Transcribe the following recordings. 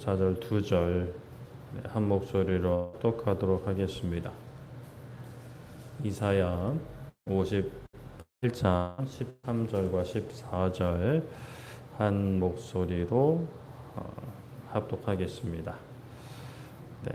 4절 2절 한 목소리로 독하도록 하겠습니다. 이사야 57장 13절과 14절 한 목소리로 합독하겠습니다. 네.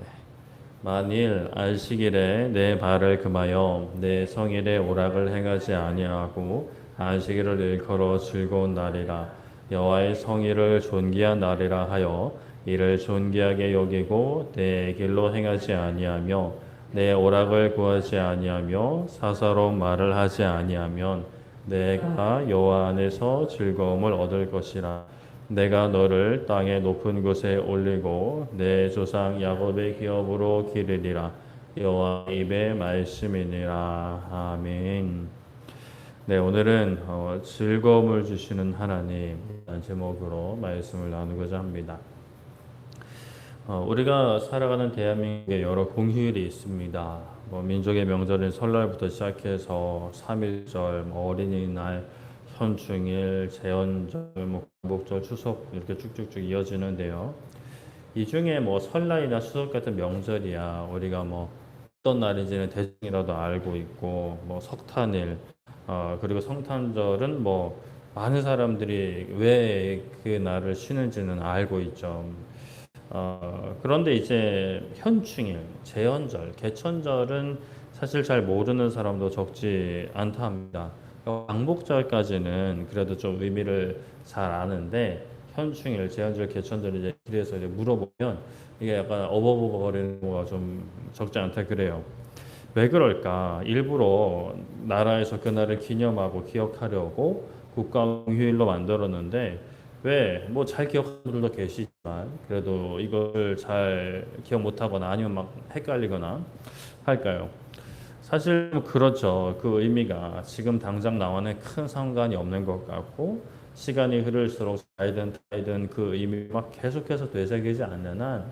만일 안식일에 내 발을 금하여 내 성일에 오락을 행하지 아니하고 안식일을 일컬어 즐거운 날이라 여호와의 성일을 존귀한 날이라 하여 이를 존귀하게 여기고 내 길로 행하지 아니하며 내 오락을 구하지 아니하며 사사로운 말을 하지 아니하면 내가 여호와 안에서 즐거움을 얻을 것이라. 내가 너를 땅의 높은 곳에 올리고 내 조상 야곱의 기업으로 기르리라. 여호와 입의 말씀이니라. 아멘. 네, 오늘은 즐거움을 주시는 하나님 이라는 제목으로 말씀을 나누고자 합니다. 우리가 살아가는 대한민국에 여러 공휴일이 있습니다. 민족의 명절인 설날부터 시작해서 3.1절, 어린이날, 현충일, 제헌절, 광복절, 추석 이렇게 쭉쭉쭉 이어지는데요. 이 중에 설날이나 추석 같은 명절이야 우리가 어떤 날인지는 대충이라도 알고 있고 석탄일, 그리고 성탄절은 많은 사람들이 왜 그 날을 쉬는지는 알고 있죠. 그런데 이제 현충일, 제헌절, 개천절은 사실 잘 모르는 사람도 적지 않다 합니다. 광복절까지는 그래도 좀 의미를 잘 아는데 현충일, 제헌절, 개천절 이제 길에서 이제 물어보면 이게 약간 어버버버거리는 거가 좀 적지 않다 그래요. 왜 그럴까? 일부러 나라에서 그날을 기념하고 기억하려고 국가공휴일로 만들었는데 왜 잘 기억하는 분들도 계시지만 그래도 이걸 잘 기억 못하거나 아니면 헷갈리거나 할까요? 사실 그렇죠. 그 의미가 지금 당장 나와는 큰 상관이 없는 것 같고 시간이 흐를수록 자이든 그 의미가 계속해서 되새기지 않는 한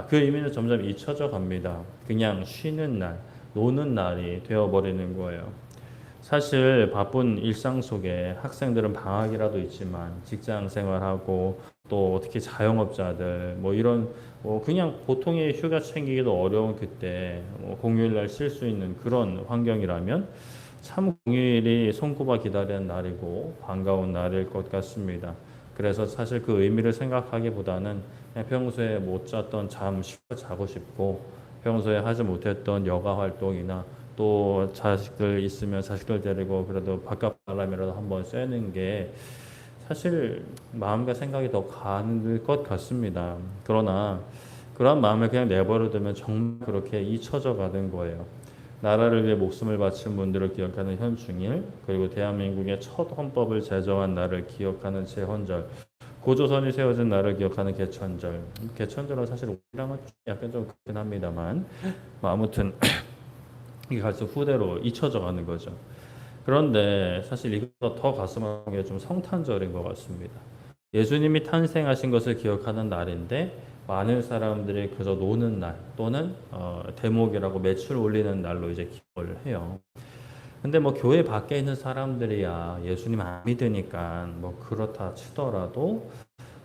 그 의미는 점점 잊혀져 갑니다. 그냥 쉬는 날, 노는 날이 되어버리는 거예요. 사실 바쁜 일상 속에 학생들은 방학이라도 있지만 직장 생활하고 또 특히 자영업자들 이런 그냥 보통의 휴가 챙기기도 어려운 그때 공휴일날 쉴 수 있는 그런 환경이라면 참 공휴일이 손꼽아 기다리는 날이고 반가운 날일 것 같습니다. 그래서 사실 그 의미를 생각하기보다는 그냥 평소에 못 잤던 잠 쉽게 자고 싶고 평소에 하지 못했던 여가 활동이나 또 자식들 있으면 자식들 데리고 그래도 바깥 바람이라도 한번 쐬는 게 사실 마음과 생각이 더 가는 것 같습니다. 그러나 그런 마음을 그냥 내버려 두면 정말 그렇게 잊혀져 가는 거예요. 나라를 위해 목숨을 바친 분들을 기억하는 현충일, 그리고 대한민국의 첫 헌법을 제정한 날을 기억하는 제헌절, 고조선이 세워진 날을 기억하는 개천절. 개천절은 사실 우리랑은 약간 좀 그렇긴 합니다만 아무튼 이게 갈수록 후대로 잊혀져 가는 거죠. 그런데 사실 이것보다 더 가슴 아픈 게 좀 성탄절인 것 같습니다. 예수님이 탄생하신 것을 기억하는 날인데 많은 사람들이 그저 노는 날 또는 대목이라고 매출 올리는 날로 이제 기억을 해요. 근데 교회 밖에 있는 사람들이야 예수님 안 믿으니까 그렇다 치더라도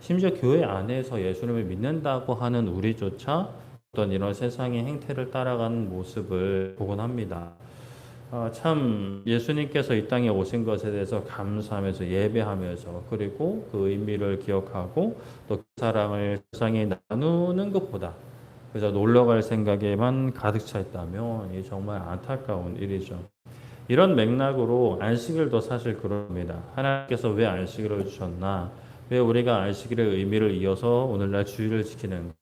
심지어 교회 안에서 예수님을 믿는다고 하는 우리조차 어떤 이런 세상의 행태를 따라가는 모습을 보곤 합니다. 참 예수님께서 이 땅에 오신 것에 대해서 감사하면서 예배하면서 그리고 그 의미를 기억하고 또 그 사랑을 세상에 나누는 것보다 그저 놀러 갈 생각에만 가득 차 있다면 이 정말 안타까운 일이죠. 이런 맥락으로 안식일도 사실 그럽니다. 하나님께서 왜 안식일을 주셨나? 왜 우리가 안식일의 의미를 이어서 오늘날 주일을 지키는가?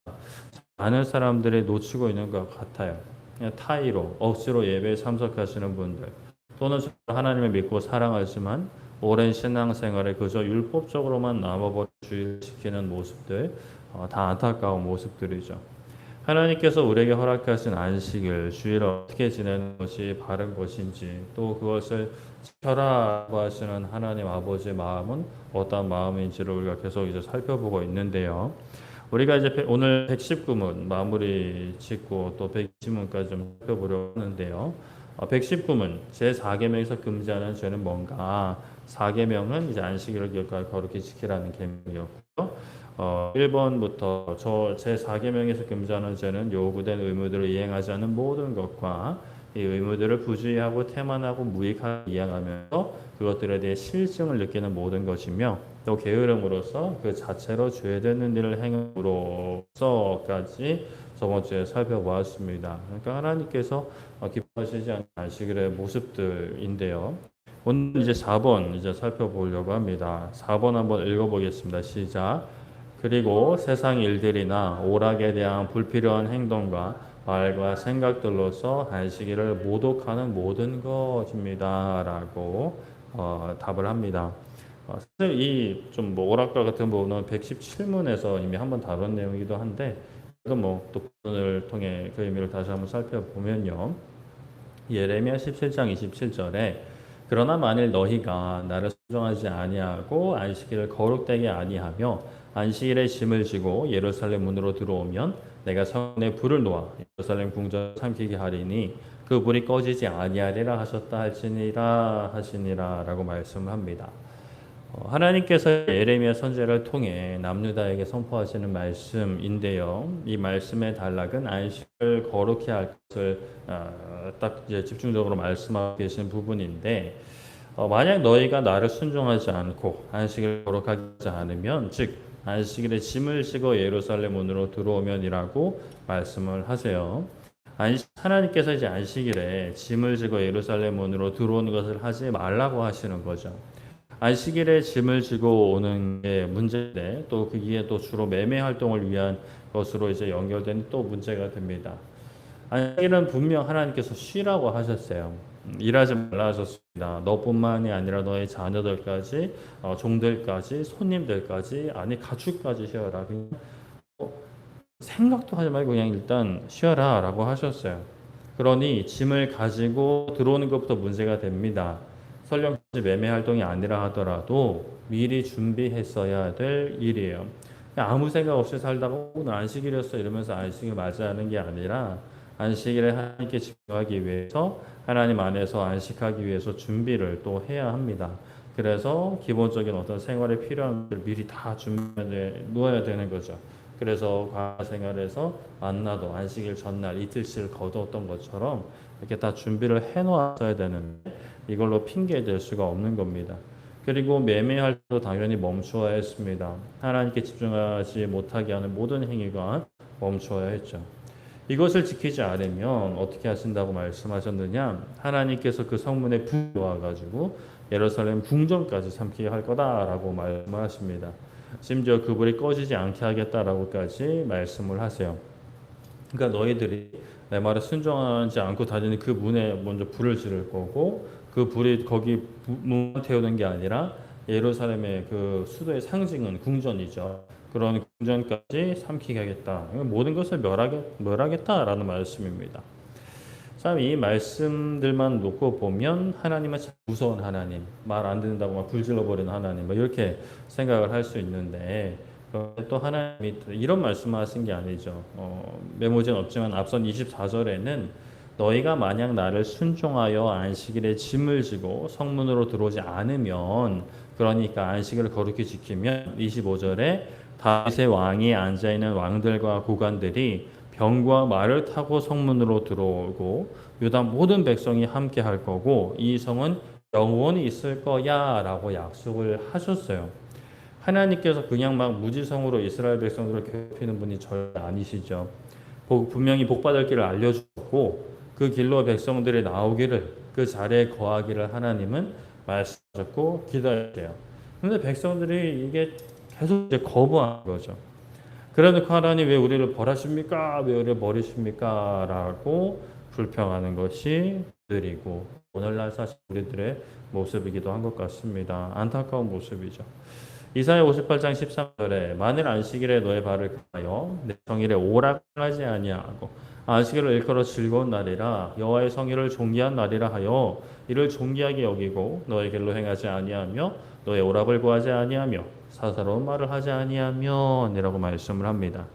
많은 사람들이 놓치고 있는 것 같아요. 그냥 타의로 억지로 예배에 참석하시는 분들 또는 하나님을 믿고 사랑하지만 오랜 신앙생활에 그저 율법적으로만 남아버린 주의를 지키는 모습들 다 안타까운 모습들이죠. 하나님께서 우리에게 허락하신 안식일, 주일을 어떻게 지내는 것이 바른 것인지 또 그것을 지켜라고 하시는 하나님 아버지의 마음은 어떤 마음인지를 우리가 계속 이제 살펴보고 있는데요. 우리가 이제 오늘 119문 마무리 짓고 또 120문까지 좀 살펴보려고 하는데요. 119문 제4계명에서 금지하는 죄는 뭔가? 4계명은 이제 안식일을 기억하고 거룩히 지키라는 계명이었고요. 1번부터 제 4계명에서 금지하는 죄는 요구된 의무들을 이행하지 않는 모든 것과 이 의무들을 부주의하고 태만하고 무익하게 이행하면서 그것들에 대해 실증을 느끼는 모든 것이며 또 게으름으로써 그 자체로 죄되는 일을 행함으로써까지 저번 주에 살펴보았습니다. 그러니까 하나님께서 기뻐하시지 않는 안식일의 모습들인데요. 오늘 이제 4번 이제 살펴보려고 합니다. 4번 한번 읽어보겠습니다. 시작. 그리고 세상 일들이나 오락에 대한 불필요한 행동과 말과 생각들로서 안식일을 모독하는 모든 것입니다라고 답을 합니다. 사실 이 좀 뭐 오락과 같은 부분은 117문에서 이미 한번 다룬 내용이기도 한데 그래도 뭐또 부분을 통해 그 의미를 다시 한번 살펴보면요. 예레미야 17장 27절에 그러나 만일 너희가 나를 순종하지 아니하고 안식일을 거룩되게 아니하며 안식일에 짐을 지고 예루살렘 문으로 들어오면 내가 성에 불을 놓아 예루살렘 궁전을 삼키게 하리니 그 불이 꺼지지 아니하리라 하셨다 하시니라라고 말씀을 합니다. 하나님께서 예레미야 선지자를 통해 남유다에게 선포하시는 말씀인데요. 이 말씀의 단락은 안식을 거룩히 할 것을 딱 이제 집중적으로 말씀하고 계신 부분인데 만약 너희가 나를 순종하지 않고 안식을 거룩하게 하지 않으면 즉 안식일에 짐을 지고 예루살렘 문으로 들어오면이라고 말씀을 하세요. 하나님께서 이제 안식일에 짐을 지고 예루살렘 문으로 들어오는 것을 하지 말라고 하시는 거죠. 안식일에 짐을 지고 오는 게 문제인데 또 그게 또 주로 매매 활동을 위한 것으로 이제 연결되는 또 문제가 됩니다. 안식일은 분명 하나님께서 쉬라고 하셨어요. 일하지 말라 하셨습니다. 너뿐만이 아니라 너의 자녀들까지, 종들까지, 손님들까지, 아니 가축까지 쉬어라. 그냥 생각도 하지 말고 그냥 일단 쉬어라라고 하셨어요. 그러니 짐을 가지고 들어오는 것부터 문제가 됩니다. 설령 매매 활동이 아니라 하더라도 미리 준비했어야 될 일이에요. 아무 생각 없이 살다가 오늘 안식일이었어 이러면서 안식을 맞이하는 게 아니라 안식일에 하나님께 집중하기 위해서 하나님 안에서 안식하기 위해서 준비를 또 해야 합니다. 그래서 기본적인 어떤 생활에 필요한 것을 미리 다 준비해 놓아야 되는 거죠. 그래서 과거 생활에서 만나도 안식일 전날 이틀치를 거두었던 것처럼 이렇게 다 준비를 해놓았어야 되는데 이걸로 핑계 댈 수가 없는 겁니다. 그리고 매매할 때도 당연히 멈추어야 했습니다. 하나님께 집중하지 못하게 하는 모든 행위가 멈추어야 했죠. 이것을 지키지 않으면 어떻게 하신다고 말씀하셨느냐? 하나님께서 그 성문에 불이 와가지고 예루살렘 궁전까지 삼키게 할 거다라고 말씀하십니다. 심지어 그 불이 꺼지지 않게 하겠다라고까지 말씀을 하세요. 그러니까 너희들이 내 말에 순종하지 않고 다니는 그 문에 먼저 불을 지를 거고 그 불이 거기 문 태우는 게 아니라 예루살렘의 그 수도의 상징은 궁전이죠. 그런 궁전까지 삼키게 하겠다. 모든 것을 멸하겠다라는 말씀입니다. 참 이 말씀들만 놓고 보면 하나님은 참 무서운 하나님, 말 안 듣는다고 막 불질러 버리는 하나님, 뭐 이렇게 생각을 할 수 있는데 또 하나님이 이런 말씀하신 게 아니죠. 메모지는 없지만 앞선 24절에는 너희가 만약 나를 순종하여 안식일에 짐을 지고 성문으로 들어오지 않으면 그러니까 안식일을 거룩히 지키면 25절에 다윗의 왕이 앉아있는 왕들과 고관들이 병과 말을 타고 성문으로 들어오고 유다 모든 백성이 함께 할 거고 이 성은 영원히 있을 거야 라고 약속을 하셨어요. 하나님께서 그냥 막 무지성으로 이스라엘 백성들을 괴롭히는 분이 절대 아니시죠. 분명히 복받을 길을 알려주고 그 길로 백성들이 나오기를 그 자리에 거하기를 하나님은 말씀하셨고 기다렸대요. 그런데 백성들이 이게 계속 이제 거부하는 거죠. 그래놓고 하나님 왜 우리를 벌하십니까? 왜 우리를 버리십니까? 라고 불평하는 것이 그들이고 오늘날 사실 우리들의 모습이기도 한 것 같습니다. 안타까운 모습이죠. 이사야 58장 13절에 만일 안식일에 너의 발을 가하여 내 성일에 오락하지 아니하고 안식일을 일컬어 즐거운 날이라 여호와의 성일을 존귀한 날이라 하여 이를 존귀하게 여기고 너의 길로 행하지 아니하며 너의 오락을 구하지 아니하며 사사로운 말을 하지 아니하면 이라고 말씀을 합니다.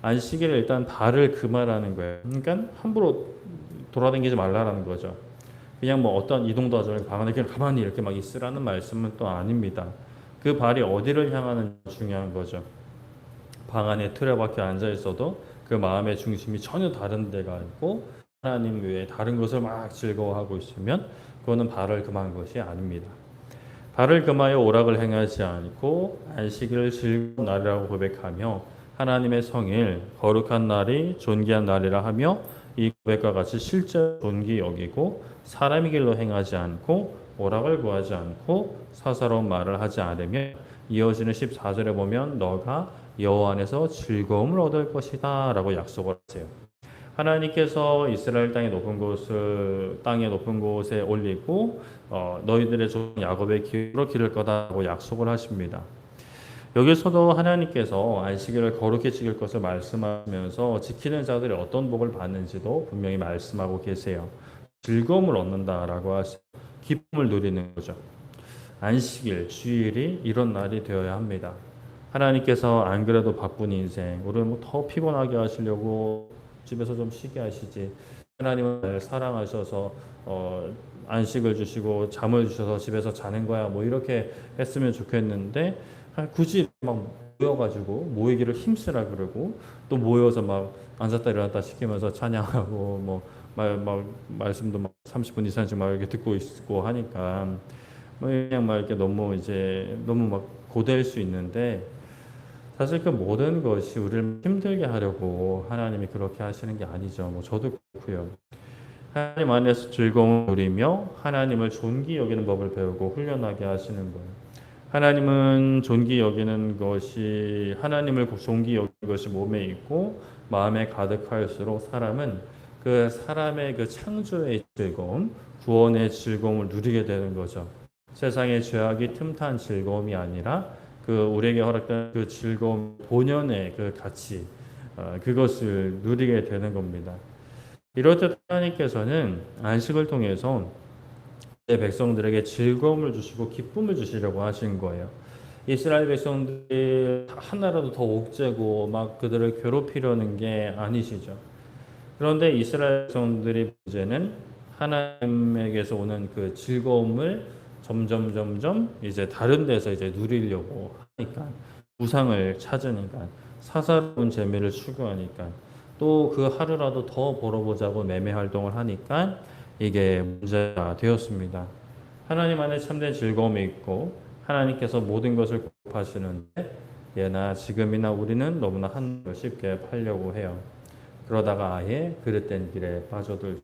안식일에 일단 발을 금하라는 거예요. 그러니까 함부로 돌아다니지 말라라는 거죠. 그냥 뭐 어떤 이동도 하지 말고 방 안에 그냥 가만히 이렇게 막 있으라는 말씀은 또 아닙니다. 그 발이 어디를 향하는 중요한 거죠. 방 안에 틀에 박혀 앉아 있어도 그 마음의 중심이 전혀 다른 데가 있고 하나님 외에 다른 것을 막 즐거워하고 있으면 그거는 발을 금한 것이 아닙니다. 발을 금하여 오락을 행하지 않고 안식일을 즐거운 날이라고 고백하며 하나님의 성일 거룩한 날이 존귀한 날이라 하며 이 고백과 같이 실제 존귀 여기고 사람의 길로 행하지 않고 오락을 구하지 않고 사사로운 말을 하지 않으며 이어지는 14절에 보면 너가 여호와 안에서 즐거움을 얻을 것이다 라고 약속을 하세요. 하나님께서 이스라엘 땅의 높은 곳에 올리고 너희들의 종 야곱의 기업으로 기를 거다라고 약속을 하십니다. 여기서도 하나님께서 안식일을 거룩히 지킬 것을 말씀하면서 지키는 자들이 어떤 복을 받는지도 분명히 말씀하고 계세요. 즐거움을 얻는다라고 하시 기쁨을 누리는 거죠. 안식일, 주일이 이런 날이 되어야 합니다. 하나님께서 안 그래도 바쁜 인생, 우리를 더 피곤하게 하시려고 집에서 좀 쉬게 하시지. 하나님은 날 사랑하셔서 안식을 주시고 잠을 주셔서 집에서 자는 거야. 뭐 이렇게 했으면 좋겠는데 굳이 막 모여가지고 모이기를 힘쓰라 그러고 또 모여서 막 앉았다 일어났다 시키면서 찬양하고 뭐 말씀도 막 30분 이상씩 막 이렇게 듣고 있고 하니까 뭐 그냥 막 이렇게 너무 막 고될 수 있는데 사실 그 모든 것이 우리를 힘들게 하려고 하나님이 그렇게 하시는 게 아니죠. 뭐 저도 그렇고요. 하나님 안에서 즐거움을 누리며 하나님을 존귀 여기는 법을 배우고 훈련하게 하시는 거예요. 하나님은 존귀 여기는 것이 하나님을 존귀 여기는 것이 몸에 있고 마음에 가득할수록 사람은 그 사람의 그 창조의 즐거움, 구원의 즐거움을 누리게 되는 거죠. 세상의 죄악이 틈탄 즐거움이 아니라 그 우리에게 허락된 그 즐거움 본연의 그 가치 그것을 누리게 되는 겁니다. 이럴 때 하나님께서는 안식을 통해서 내 백성들에게 즐거움을 주시고 기쁨을 주시려고 하신 거예요. 이스라엘 백성들이 하나라도 더 옥죄고 막 그들을 괴롭히려는 게 아니시죠. 그런데 이스라엘 백성들의 문제는 하나님에게서 오는 그 즐거움을 점점 이제 다른 데서 이제 누리려고 하니까 우상을 찾으니까 사사로운 재미를 추구하니까 또 그 하루라도 더 벌어보자고 매매 활동을 하니까 이게 문제가 되었습니다. 하나님 안에 참된 즐거움이 있고 하나님께서 모든 것을 공급하시는데 예나 지금이나 우리는 너무나 하늘을 쉽게 팔려고 해요. 그러다가 아예 그릇된 길에 빠져들.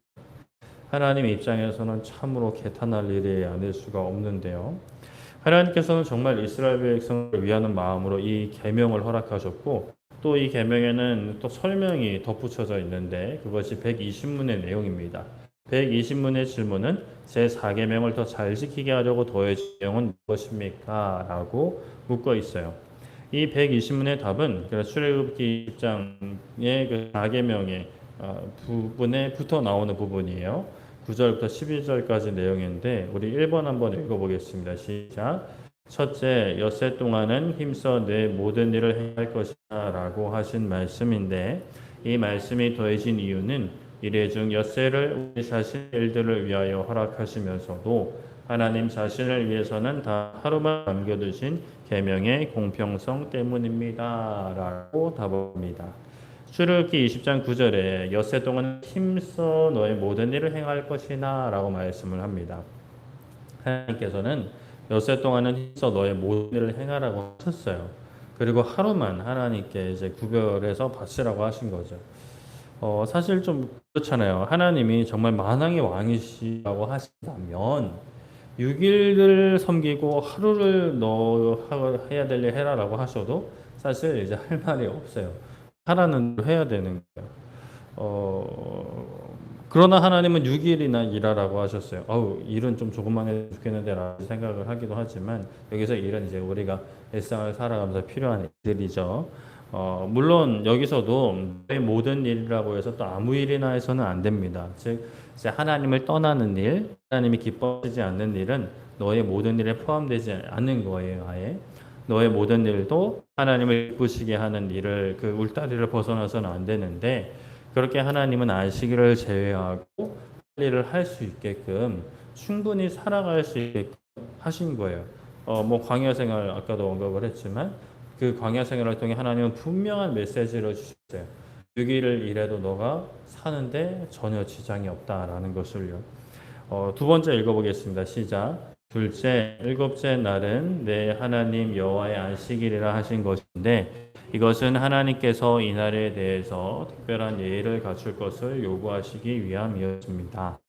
하나님 입장에서는 참으로 개탄할 일이 아닐 수가 없는데요. 하나님께서는 정말 이스라엘 백성을 위하는 마음으로 이 계명을 허락하셨고 또 이 계명에는 또 설명이 덧붙여져 있는데 그것이 120문의 내용입니다. 120문의 질문은 제4계명을 더 잘 지키게 하려고 더해진 내용은 무엇입니까? 라고 묻고 있어요. 이 120문의 답은 출애굽기 10장의 그 4계명의 부분에 붙어 나오는 부분이에요. 9절부터 12절까지 내용인데 우리 1번 한번 읽어보겠습니다. 시작. 첫째, 엿새 동안은 힘써 내 모든 일을 행할 것이다 라고 하신 말씀인데 이 말씀이 더해진 이유는 이래 중 엿새를 우리 자신의 일들을 위하여 허락하시면서도 하나님 자신을 위해서는 다 하루만 남겨두신 계명의 공평성 때문입니다 라고 답합니다. 출애굽기 20장 9절에 엿새 동안 힘써 너의 모든 일을 행할 것이나 라고 말씀을 합니다. 하나님께서는 엿새 동안은 힘써 너의 모든 일을 행하라고 하셨어요. 그리고 하루만 하나님께 이제 구별해서 바치라고 하신 거죠. 사실 좀 그렇잖아요. 하나님이 정말 만왕의 왕이시라고 하신다면 6일을 섬기고 하루를 너 해야 될 일 해라라고 하셔도 사실 이제 할 말이 없어요. 하라는 대로 해야 되는 거예요. 그러나 하나님은 6일이나 일하라고 하셨어요. 일은 좀 조금만 해도 좋겠는데 라고 생각을 하기도 하지만 여기서 일은 이제 우리가 일상을 살아가면서 필요한 일들이죠. 물론 여기서도 모든 일이라고 해서 또 아무 일이나 해서는 안 됩니다. 즉 이제 하나님을 떠나는 일, 하나님이 기뻐하지 않는 일은 너의 모든 일에 포함되지 않는 거예요. 아예 너의 모든 일도 하나님을 기쁘시게 하는 일을 그 울타리를 벗어나서는 안 되는데 그렇게 하나님은 안식일을 제외하고 일을 할 수 있게끔 충분히 살아갈 수 있게끔 하신 거예요. 뭐 광야 생활 아까도 언급을 했지만 그 광야 생활을 통해 하나님은 분명한 메시지를 주셨어요. 6일을 일해도 너가 사는데 전혀 지장이 없다라는 것을요. 두 번째 읽어보겠습니다. 시작. 둘째, 일곱째 날은 내 하나님 여호와의 안식일이라 하신 것인데 이것은 하나님께서 이 날에 대해서 특별한 예의를 갖출 것을 요구하시기 위함이었습니다.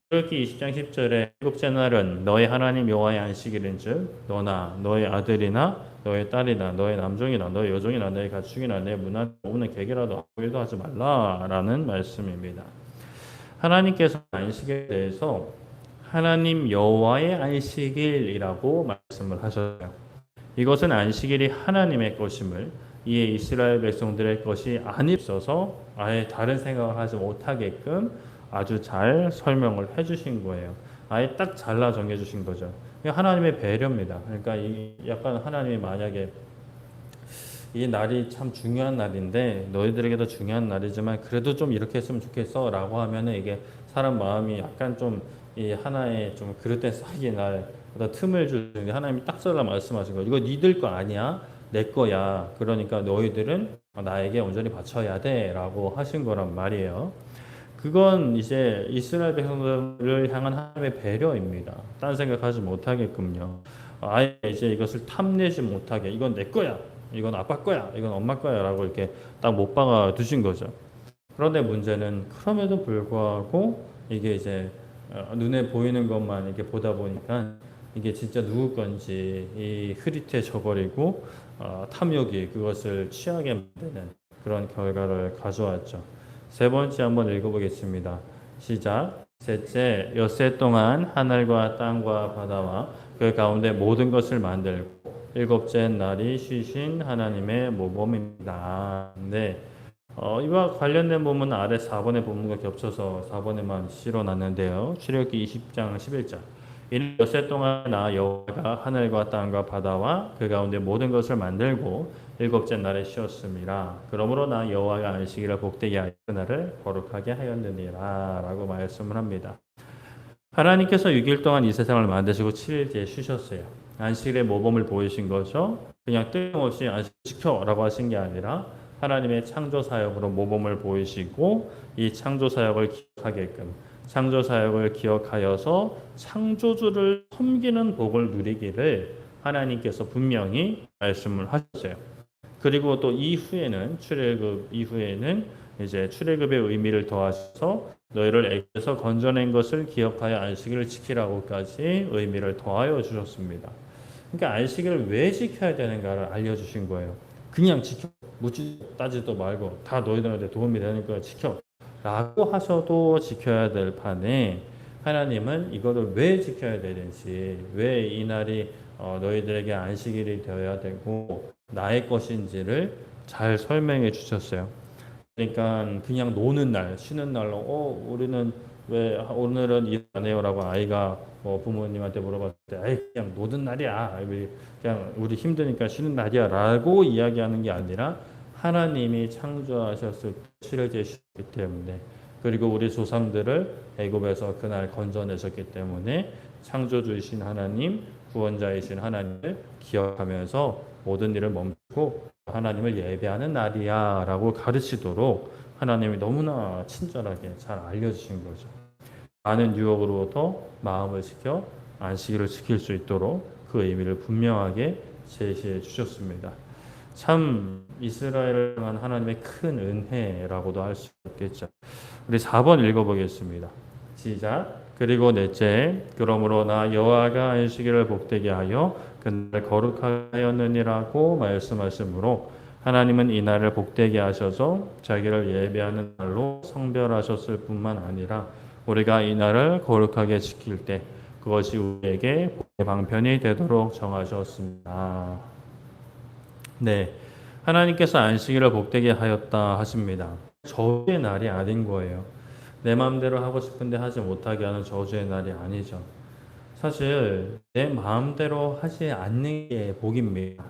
출애굽기 20장 10절에 일곱째 날은 너의 하나님 여호와의 안식일인즉 너나 너의 아들이나 너의 딸이나 너의 남종이나 너의 여종이나 너의 가축이나 내 문화 없는 개개라도 아무 일도 하지 말라라는 말씀입니다. 하나님께서 안식에 대해서 하나님 여호와의 안식일이라고 말씀을 하셨어요. 이것은 안식일이 하나님의 것임을 이에 이스라엘 백성들의 것이 아니어서 아예 다른 생각을 하지 못하게끔 아주 잘 설명을 해주신 거예요. 아예 딱 잘라 정해주신 거죠. 하나님의 배려입니다. 그러니까 약간 하나님이 만약에 이 날이 참 중요한 날인데 너희들에게도 중요한 날이지만 그래도 좀 이렇게 했으면 좋겠어 라고 하면은 이게 사람 마음이 약간 좀 이 하나의 좀 그릇된 싹이 날 어떤 틈을 주는데 하나님이 딱 잘라 말씀하신 거예요. 이거 니들 거 아니야. 내 거야. 그러니까 너희들은 나에게 온전히 바쳐야 돼 라고 하신 거란 말이에요. 그건 이제 이스라엘 백성들을 향한 하나님의 배려입니다. 딴 생각하지 못하게끔요. 아예 이제 이것을 탐내지 못하게 이건 내 거야. 이건 아빠 거야. 이건 엄마 거야. 라고 이렇게 딱 못 박아 두신 거죠. 그런데 문제는 그럼에도 불구하고 이게 이제 눈에 보이는 것만 이렇게 보다 보니까 이게 진짜 누구 건지 이 흐릿해져 버리고 탐욕이 그것을 취하게 만드는 그런 결과를 가져왔죠. 세 번째 한번 읽어보겠습니다. 시작. 셋째, 엿새 동안 하늘과 땅과 바다와 그 가운데 모든 것을 만들고 일곱째 날이 쉬신 하나님의 모범입니다. 네. 이와 관련된 부분은 아래 4번의 본문과 겹쳐서 4번에만 실어놨는데요. 출애굽기 20장 11절. 이는 엿새 동안 나 여호와가 하늘과 땅과 바다와 그 가운데 모든 것을 만들고 일곱째 날에 쉬었습니다. 그러므로 나 여호와가 안식일을 복되게 하여 그날을 거룩하게 하였느니라 라고 말씀을 합니다. 하나님께서 6일 동안 이 세상을 만드시고 7일 뒤에 쉬셨어요. 안식일의 모범을 보이신 거죠. 그냥 뜬금없이 안식 지켜라고 하신 게 아니라 하나님의 창조 사역으로 모범을 보이시고 이 창조 사역을 기억하게끔 창조 사역을 기억하여서 창조주를 섬기는 복을 누리기를 하나님께서 분명히 말씀을 하셨어요. 그리고 또 이후에는 출애굽 이후에는 이제 출애굽의 의미를 더하셔서 너희를 애굽에서 건져낸 것을 기억하여 안식일을 지키라고까지 의미를 더하여 주셨습니다. 그러니까 안식일을 왜 지켜야 되는가를 알려주신 거예요. 그냥 지켜 묻지도 따지도 말고 다 너희들한테 도움이 되니까 지켜 라고 하셔도 지켜야 될 판에 하나님은 이거를 왜 지켜야 되는지 왜 이 날이 너희들에게 안식일이 되어야 되고 나의 것인지를 잘 설명해 주셨어요. 그러니까 그냥 노는 날, 쉬는 날로 우리는 왜 오늘은 일 안 해요라고 아이가 부모님한테 물어봤을 때 아이 그냥 노는 날이야. 그냥 우리 힘드니까 쉬는 날이야라고 이야기하는 게 아니라 하나님이 창조하셨을 때 7일째 쉬었기 때문에 그리고 우리 조상들을 애굽에서 그날 건져내셨기 때문에 창조주이신 하나님, 구원자이신 하나님을 기억하면서 모든 일을 멈추고 하나님을 예배하는 날이야라고 가르치도록 하나님이 너무나 친절하게 잘 알려주신 거죠. 많은 유혹으로부터 마음을 지켜 안식일을 지킬 수 있도록 그 의미를 분명하게 제시해 주셨습니다. 참 이스라엘을 향한 하나님의 큰 은혜라고도 할 수 있겠죠. 우리 4번 읽어보겠습니다. 시작. 그리고 넷째, 그러므로 나 여호와가 안식일을 복되게 하여 그날 거룩하게 하였느니라고 말씀하시므로 하나님은 이 날을 복되게 하셔서 자기를 예배하는 날로 성별하셨을 뿐만 아니라 우리가 이 날을 거룩하게 지킬 때 그것이 우리에게 복의 방편이 되도록 정하셨습니다. 네, 하나님께서 안식일을 복되게 하였다 하십니다. 저주의 날이 아닌 거예요. 내 마음대로 하고 싶은데 하지 못하게 하는 저주의 날이 아니죠. 사실 내 마음대로 하지 않는 게 복입니다.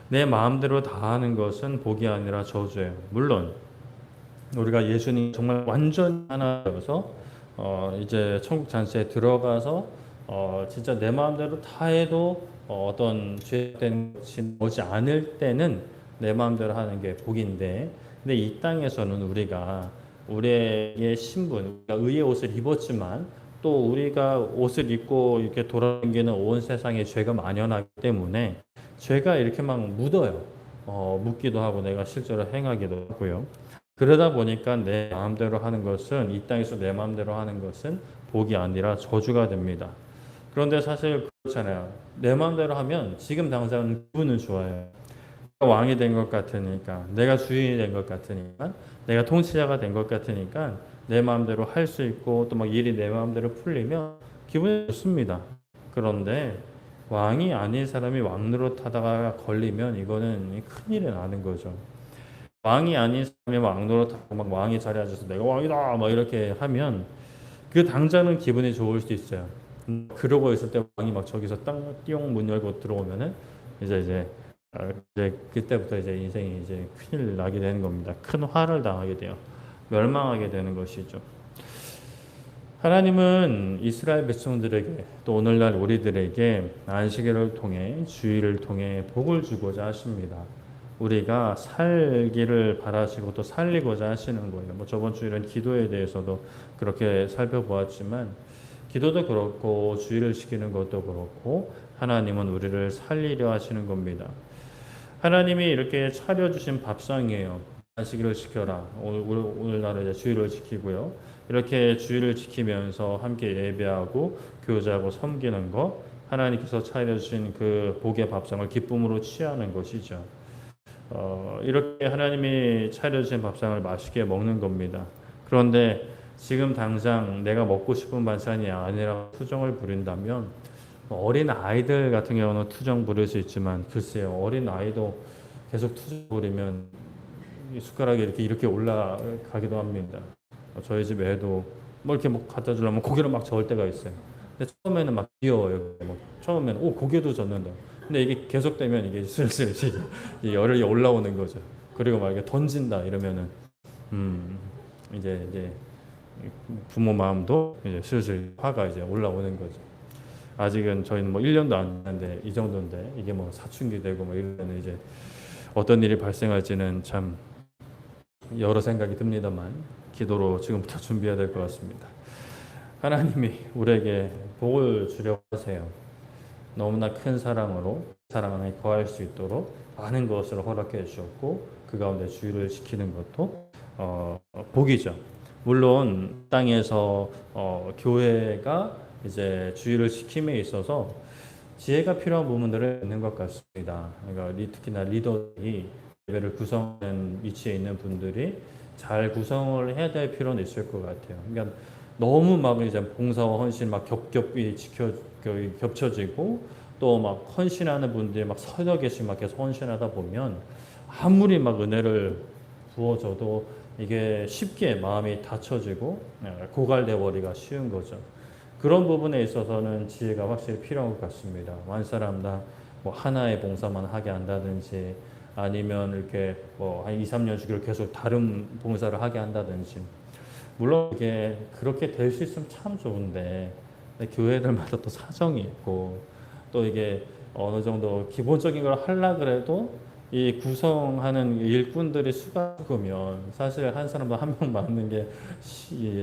내 마음대로 다 하는 것은 복이 아니라 저주예요. 물론 우리가 예수님 정말 완전히 하나여서 이제 천국 잔치에 들어가서 진짜 내 마음대로 다 해도 어떤 죄된 것이 오지 않을 때는 내 마음대로 하는 게 복인데, 근데 이 땅에서는 우리가 우리의 신분, 우리가 의의 옷을 입었지만 또 우리가 옷을 입고 이렇게 돌아다니는 온 세상에 죄가 만연하기 때문에 죄가 이렇게 막 묻어요. 묻기도 하고 내가 실제로 행하기도 하고요. 그러다 보니까 내 마음대로 하는 것은, 이 땅에서 내 마음대로 하는 것은 복이 아니라 저주가 됩니다. 그런데 사실 그렇잖아요. 내 마음대로 하면 지금 당장 기분은 좋아요. 내가 왕이 된 것 같으니까, 내가 주인이 된 것 같으니까, 내가 통치자가 된 것 같으니까 내 마음대로 할 수 있고 또 막 일이 내 마음대로 풀리면 기분이 좋습니다. 그런데 왕이 아닌 사람이 왕 노릇하다가 걸리면 이거는 큰일이 나는 거죠. 왕이 아닌 사람이 왕 노릇하고 막 왕이 자리에 앉아서 내가 왕이다 막 이렇게 하면 그 당장은 기분이 좋을 수 있어요. 그러고 있을 때 왕이 막 저기서 땅 띠용 문 열고 들어오면은 이제 그때부터 이제 인생이 이제 큰일 나게 되는 겁니다. 큰 화를 당하게 돼요. 멸망하게 되는 것이죠. 하나님은 이스라엘 백성들에게 또 오늘날 우리들에게 안식일을 통해 주일을 통해 복을 주고자 하십니다. 우리가 살기를 바라시고 또 살리고자 하시는 거예요. 뭐 저번 주일은 기도에 대해서도 그렇게 살펴보았지만 기도도 그렇고 주일을 지키는 것도 그렇고 하나님은 우리를 살리려 하시는 겁니다. 하나님이 이렇게 차려주신 밥상이에요. 안식일을 지켜라. 오늘날은 이제 주일을 지키고요. 이렇게 주일을 지키면서 함께 예배하고 교제하고 섬기는 것, 하나님께서 차려주신 그 복의 밥상을 기쁨으로 취하는 것이죠. 이렇게 하나님이 차려주신 밥상을 맛있게 먹는 겁니다. 그런데 지금 당장 내가 먹고 싶은 반찬이 아니라 투정을 부린다면, 어린 아이들 같은 경우는 투정 부릴 수 있지만 글쎄요, 어린 아이도 계속 투정 부리면 숟가락이 이렇게 올라가기도 합니다. 저희 집 애도 뭐 이렇게 뭐 갖다 주려면 고개를 막 저을 때가 있어요. 근데 처음에는 막 귀여워요. 뭐 처음에는 고개도 젓는다. 근데 이게 계속되면 이게 슬슬 이게 열이 올라오는 거죠. 그리고 막 이렇게 던진다 이러면은 이제 부모 마음도 이제 슬슬 화가 이제 올라오는 거죠. 아직은 저희는 뭐 1년도 안 됐는데 이 정도인데 이게 뭐 사춘기 되고 뭐 이러면 이제 어떤 일이 발생할지는 참 여러 생각이 듭니다만 기도로 지금부터 준비해야 될 것 같습니다. 하나님이 우리에게 복을 주려고 하세요. 너무나 큰 사랑으로 사랑 안에 거할 수 있도록 많은 것을 허락해 주셨고 그 가운데 주의를 지키는 것도 복이죠. 물론 땅에서 교회가 이제 주의를 지킴에 있어서 지혜가 필요한 부분들은 있는 것 같습니다. 그러니까 특히나 리더들이 예배를 구성하는 위치에 있는 분들이 잘 구성을 해야 될 필요는 있을 것 같아요. 그러니까 너무 막 이제 봉사와 헌신 막 겹겹이 겹쳐지고 또 막 헌신하는 분들이 막 서너 개씩 막 계속 헌신하다 보면 아무리 막 은혜를 부어줘도 이게 쉽게 마음이 닫혀지고 고갈돼 버리기가 쉬운 거죠. 그런 부분에 있어서는 지혜가 확실히 필요한 것 같습니다. 한 사람 다 뭐 하나의 봉사만 하게 한다든지 아니면 이렇게 뭐 한 2, 3년 주기로 계속 다른 봉사를 하게 한다든지 물론 이게 그렇게 될 수 있으면 참 좋은데 교회들마다 또 사정이 있고 또 이게 어느 정도 기본적인 걸 하려 그래도 이 구성하는 일꾼들이 수가 적으면 사실 한 사람도 한 명 맡는 게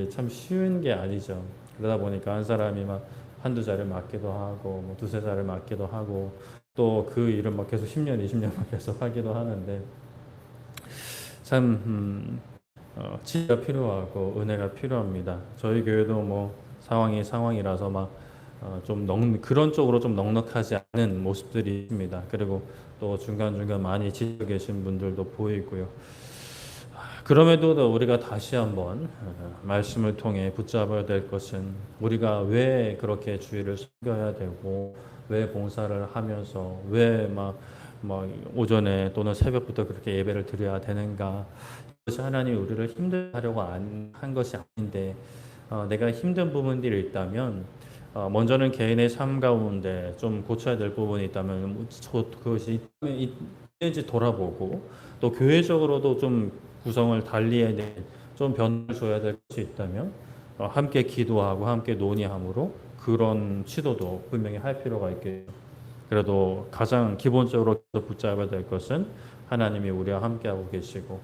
참 쉬운 게 아니죠. 그러다 보니까 한 사람이 막 한두 자리를 맡기도 하고 뭐 두세 자리를 맡기도 하고 또 그 일을 막 계속 10년, 20년 계속 하기도 하는데 참 지혜가 필요하고 은혜가 필요합니다. 저희 교회도 뭐 상황이라서 막 그런 쪽으로 좀 넉넉하지 않은 모습들이 있습니다. 그리고 또 중간중간 많이 지쳐 계신 분들도 보이고요. 그럼에도 우리가 다시 한번 말씀을 통해 붙잡아야 될 것은 우리가 왜 그렇게 주의를 섬겨야 되고 왜 봉사를 하면서 왜 막 오전에 또는 새벽부터 그렇게 예배를 드려야 되는가. 그것이 하나님이 우리를 힘들게 하려고 한 것이 아닌데 내가 힘든 부분들이 있다면 먼저는 개인의 삶 가운데 좀 고쳐야 될 부분이 있다면 그것이 있는지 돌아보고 또 교회적으로도 좀 구성을 달리해야 될 좀 변화를 줘야 될 것이 있다면 함께 기도하고 함께 논의함으로 그런 시도도 분명히 할 필요가 있겠죠. 그래도 가장 기본적으로 붙잡아야 될 것은 하나님이 우리와 함께하고 계시고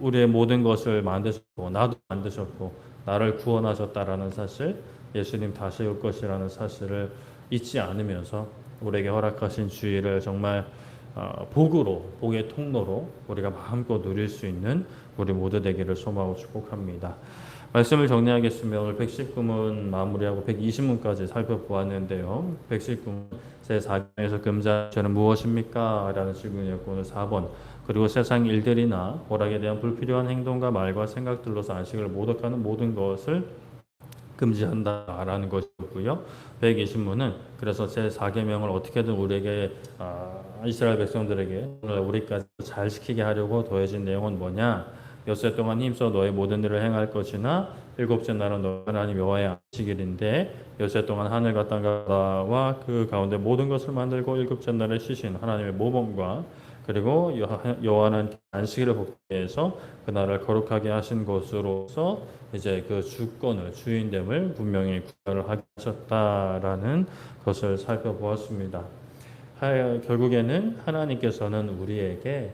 우리의 모든 것을 만드셨고 나도 만드셨고 나를 구원하셨다라는 사실, 예수님 다시 올 것이라는 사실을 잊지 않으면서 우리에게 허락하신 주의를 정말 복으로, 복의 통로로 우리가 마음껏 누릴 수 있는 우리 모두 되기를 소망하고 축복합니다. 말씀을 정리하겠습니다. 오늘 119문 마무리하고 120문까지 살펴보았는데요. 119문 제4경에서 금자는 무엇입니까? 라는 질문이었고, 오늘 4번 그리고 세상 일들이나 오락에 대한 불필요한 행동과 말과 생각들로서 안식을 모독하는 모든 것을 금지한다라는 것이고요. 120문은 그래서 제4계명을 어떻게든 우리에게 이스라엘 백성들에게 오늘 우리까지 잘 지키게 하려고 더해진 내용은 뭐냐? 엿새 동안 힘써 너의 모든 일을 행할 것이나 일곱째 날은 너 하나님 여호와의 안식일인데 엿새 동안 하늘과 땅과 그 가운데 모든 것을 만들고 일곱째 날에 쉬신 하나님의 모범과 그리고 여호와는 안식일을 복되해서 그날을 거룩하게 하신 것으로서 이제 그 주권을 주인됨을 분명히 구별을 하셨다라는 것을 살펴보았습니다. 결국에는 하나님께서는 우리에게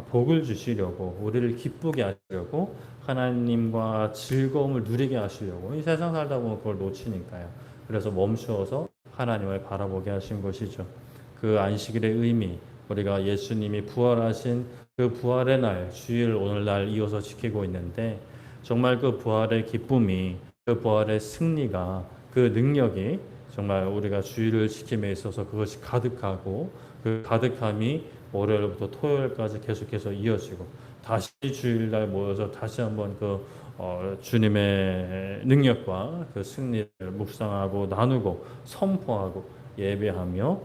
복을 주시려고 우리를 기쁘게 하시려고 하나님과 즐거움을 누리게 하시려고 이 세상 살다 보면 그걸 놓치니까요. 그래서 멈추어서 하나님을 바라보게 하신 것이죠. 그 안식일의 의미, 우리가 예수님이 부활하신 그 부활의 날, 주일 오늘날 이어서 지키고 있는데 정말 그 부활의 기쁨이, 그 부활의 승리가, 그 능력이 정말 우리가 주일을 지킴에 있어서 그것이 가득하고 그 가득함이 월요일부터 토요일까지 계속해서 이어지고 다시 주일날 모여서 다시 한번 그 주님의 능력과 그 승리를 묵상하고 나누고 선포하고 예배하며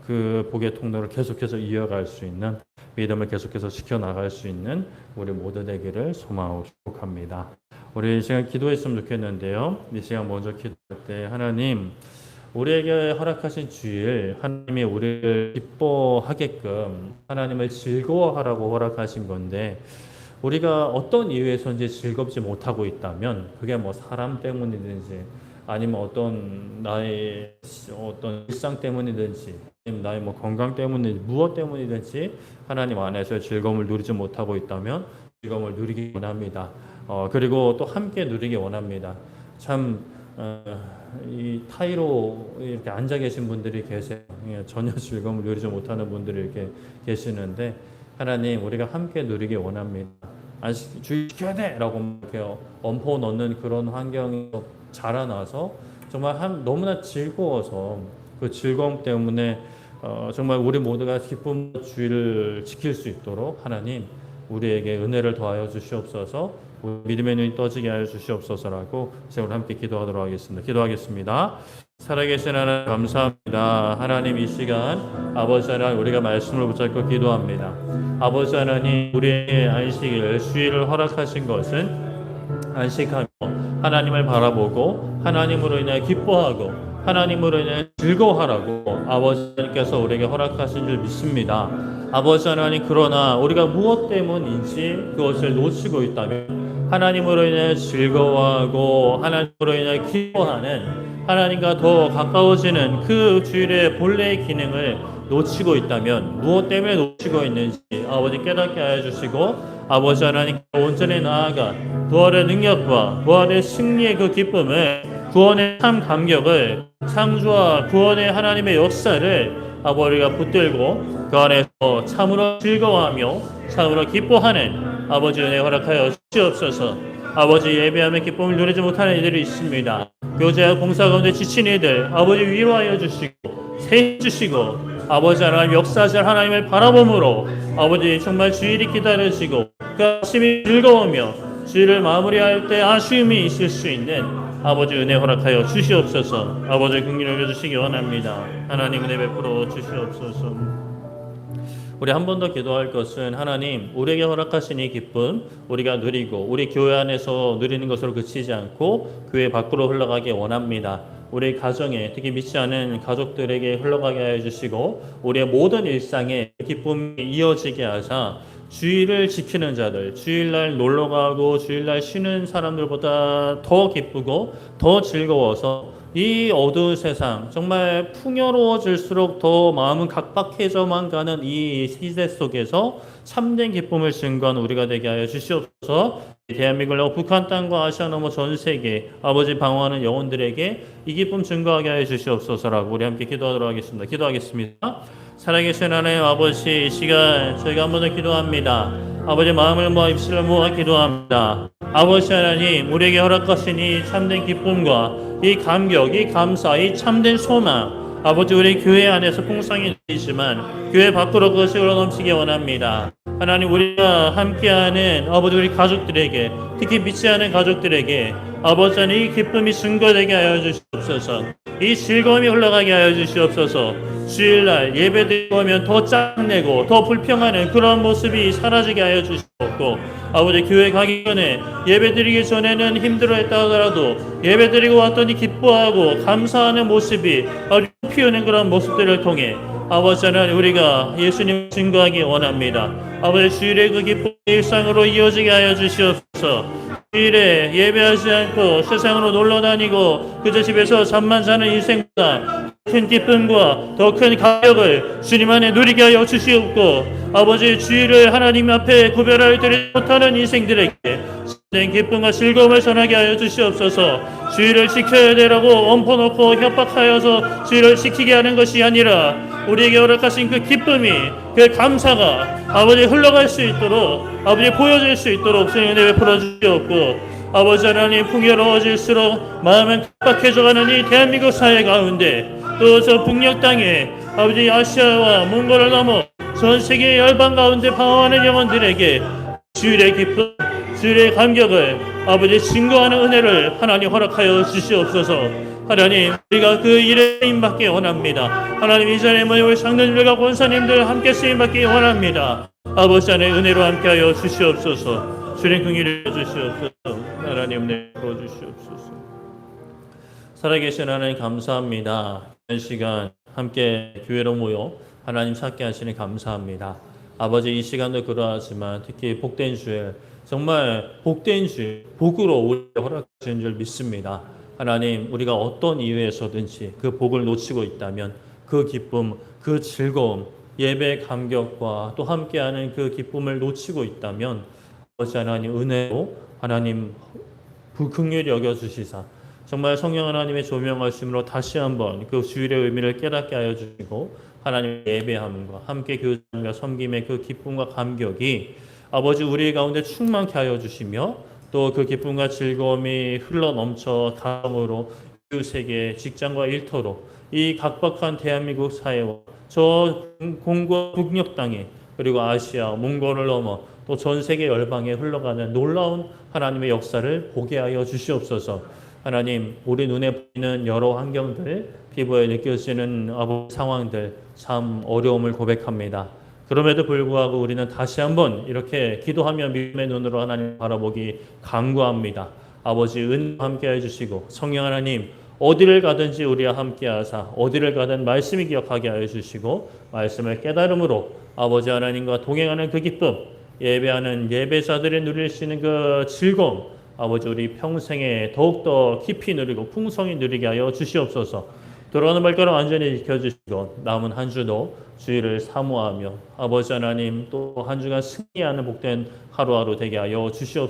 그 복의 통로를 계속해서 이어갈 수 있는 믿음을 계속해서 지켜나갈 수 있는 우리 모두 되기를 소망하고 축복합니다. 우리 이 시간 기도했으면 좋겠는데요. 이 시간 먼저 기도할 때 하나님 우리에게 허락하신 주일 하나님이 우리를 기뻐하게끔 하나님을 즐거워하라고 허락하신 건데 우리가 어떤 이유에서인지 즐겁지 못하고 있다면 그게 뭐 사람 때문이든지 아니면 어떤 나의 어떤 일상 때문이든지 아니면 나의 뭐 건강 때문이든지 무엇 때문이든지 하나님 안에서 즐거움을 누리지 못하고 있다면 즐거움을 누리기 원합니다. 그리고 또 함께 누리기 원합니다. 참 이 타이로 이렇게 앉아 계신 분들이 계세요. 전혀 즐거움을 누리지 못하는 분들이 이렇게 계시는데 하나님 우리가 함께 누리기 원합니다. 주의 지켜야 돼라고 이렇게 엄포 넣는 그런 환경이 자라나서 정말 너무나 즐거워서 그 즐거움 때문에 정말 우리 모두가 기쁨 주의를 지킬 수 있도록 하나님 우리에게 은혜를 더하여 주시옵소서. 믿음의 눈이 떠지게 하여 주시옵소서라고 오늘 함께 기도하도록 하겠습니다. 기도하겠습니다. 살아계신 하나님 감사합니다. 하나님 이 시간 아버지 하나님 우리가 말씀을 붙잡고 기도합니다. 아버지 하나님 우리의 안식일 주일을 허락하신 것은 안식하며 하나님을 바라보고 하나님으로 인해 기뻐하고 하나님으로 인해 즐거워하라고 아버지께서 우리에게 허락하신 줄 믿습니다. 아버지 하나님 그러나 우리가 무엇 때문인지 그것을 놓치고 있다면 하나님으로 인해 즐거워하고 하나님으로 인해 기뻐하는 하나님과 더 가까워지는 그 주일의 본래의 기능을 놓치고 있다면 무엇 때문에 놓치고 있는지 아버지 깨닫게 하여 주시고 아버지 하나님 온전히 나아가 부활의 능력과 부활의 승리의 그 기쁨을 구원의 참 감격을 창조와 구원의 하나님의 역사를 아버지가 붙들고 그 안에서 참으로 즐거워하며 참으로 기뻐하는 아버지 은혜 허락하여 주시옵소서. 아버지 예배하며 기쁨을 누리지 못하는 이들이 있습니다. 교제와 봉사 가운데 지친 이들 아버지 위로하여 주시고 세해 주시고 아버지 하나님 역사하실 하나님을 바라봄으로 아버지 정말 주일이 기다려지고 그 아침이 즐거우며 주일을 마무리할 때 아쉬움이 있을 수 있는 아버지 은혜 허락하여 주시옵소서. 아버지 긍휼히 여겨주시기 원합니다. 하나님 은혜 베풀어 주시옵소서. 우리 한 번 더 기도할 것은 하나님 우리에게 허락하신 이 기쁨 우리가 누리고 우리 교회 안에서 누리는 것으로 그치지 않고 교회 밖으로 흘러가기 원합니다. 우리 가정에 특히 믿지 않은 가족들에게 흘러가게 하여 주시고 우리의 모든 일상에 기쁨이 이어지게 하사 주일을 지키는 자들, 주일날 놀러가고 주일날 쉬는 사람들보다 더 기쁘고 더 즐거워서 이 어두운 세상, 정말 풍요로워질수록 더 마음은 각박해져만 가는 이 시대 속에서 참된 기쁨을 증거하는 우리가 되게 하여 주시옵소서. 대한민국과 북한 땅과 아시아 넘어 전 세계 아버지 방황하는 영혼들에게 이 기쁨 증거하게 하여 주시옵소서라고 우리 함께 기도하도록 하겠습니다. 기도하겠습니다. 살아계신 하나님 아버지, 이 시간 저희가 한 번 더 기도합니다. 아버지, 마음을 모아 입술을 모아 기도합니다. 아버지 하나님, 우리에게 허락하신 이 참된 기쁨과 이 감격, 이 감사, 이 참된 소망, 아버지, 우리 교회 안에서 풍성히 되지만 교회 밖으로 그것이 흘러넘치기 원합니다. 하나님, 우리가 함께하는 아버지, 우리 가족들에게, 특히 믿지 않은 가족들에게 아버지 하나님, 이 기쁨이 증거되게 하여 주시옵소서. 이 즐거움이 흘러가게 하여 주시옵소서. 주일날 예배드리고 오면 더 짱내고 더 불평하는 그런 모습이 사라지게 하여 주시옵고, 아버지, 교회 가기 전에 예배드리기 전에는 힘들어했다 하더라도 예배드리고 왔더니 기뻐하고 감사하는 모습이 피우는 그런 모습들을 통해 아버지 하나님, 우리가 예수님 증거하기 원합니다. 아버지, 주일의 그 기쁨 일상으로 이어지게 하여 주시옵소서. 주일에 예배하지 않고 세상으로 놀러다니고 그저 집에서 잠만 자는 인생보다 큰 기쁨과 더 큰 가격을 주님 안에 누리게 하여 주시옵고, 아버지, 주일을 하나님 앞에 구별하여 드리지 못하는 인생들에게 된 기쁨과 즐거움을 전하게 하여 주시옵소서. 주일을 지켜야 되라고 엎어놓고 협박하여서 주일을 지키게 하는 것이 아니라 우리에게 허락하신 그 기쁨이, 그 감사가 아버지 흘러갈 수 있도록, 아버지 보여질 수 있도록 주님 은혜 베풀어 주시옵고, 아버지 하나님, 풍요로워질수록 마음은 각박해져가는 이 대한민국 사회 가운데 또 저 북녘 땅에 아버지 아시아와 몽골을 넘어 전 세계 열방 가운데 방황하는 영혼들에게 주일의 기쁨, 주일의 감격을 아버지 증거하는 은혜를 하나님 허락하여 주시옵소서. 하나님, 우리가 그 일에 쓰임받기 원합니다. 하나님, 이 자리에 모여 우리 장로님들과 권사님들 함께 쓰임받기 원합니다. 아버지 안에 은혜로 함께하여 주시옵소서. 주님 긍휼히 주시옵소서. 하나님 은혜 부어주시옵소서. 살아계신 하나님 감사합니다. 이런 시간 함께 교회로 모여 하나님 찾게 하시니 감사합니다. 아버지, 이 시간도 그러하지만 특히 복된 주일, 정말 복된 주일, 복으로 우리에게 허락하신 줄 믿습니다. 하나님, 우리가 어떤 이유에서든지 그 복을 놓치고 있다면 그 기쁨, 그 즐거움, 예배 감격과 또 함께하는 그 기쁨을 놓치고 있다면 아버지 하나님 은혜로 하나님 긍휼히 여겨주시사 정말 성령 하나님의 조명하심으로 다시 한번 그 주일의 의미를 깨닫게 하여 주시고, 하나님의 예배함과 함께 교제함과 섬김의 그 기쁨과 감격이 아버지 우리 가운데 충만케 하여 주시며, 또 그 기쁨과 즐거움이 흘러넘쳐 가정으로, 이웃에게, 직장과 일터로, 이 각박한 대한민국 사회와 저 공과 북녘 땅에, 그리고 아시아, 몽골을 넘어 또 전 세계 열방에 흘러가는 놀라운 하나님의 역사를 보게 하여 주시옵소서. 하나님, 우리 눈에 보이는 여러 환경들, 피부에 느껴지는 상황들, 참 어려움을 고백합니다. 그럼에도 불구하고 우리는 다시 한번 이렇게 기도하며 믿음의 눈으로 하나님 바라보기 간구합니다. 아버지 은혜와 함께 해주시고, 성령 하나님 어디를 가든지 우리와 함께 하사 어디를 가든 말씀이 기억하게 하여 주시고, 말씀을 깨달음으로 아버지 하나님과 동행하는 그 기쁨, 예배하는 예배자들이 누릴 수 있는 그 즐거움, 아버지 우리 평생에 더욱더 깊이 누리고 풍성히 누리게 하여 주시옵소서. 돌아오는 발걸음 안전히 지켜주시고, 남은 한 주도 주의를 사모하며 아버지 하나님 또 한 주간 승리하는 복된 하루하루 되게 하여 주시옵소서.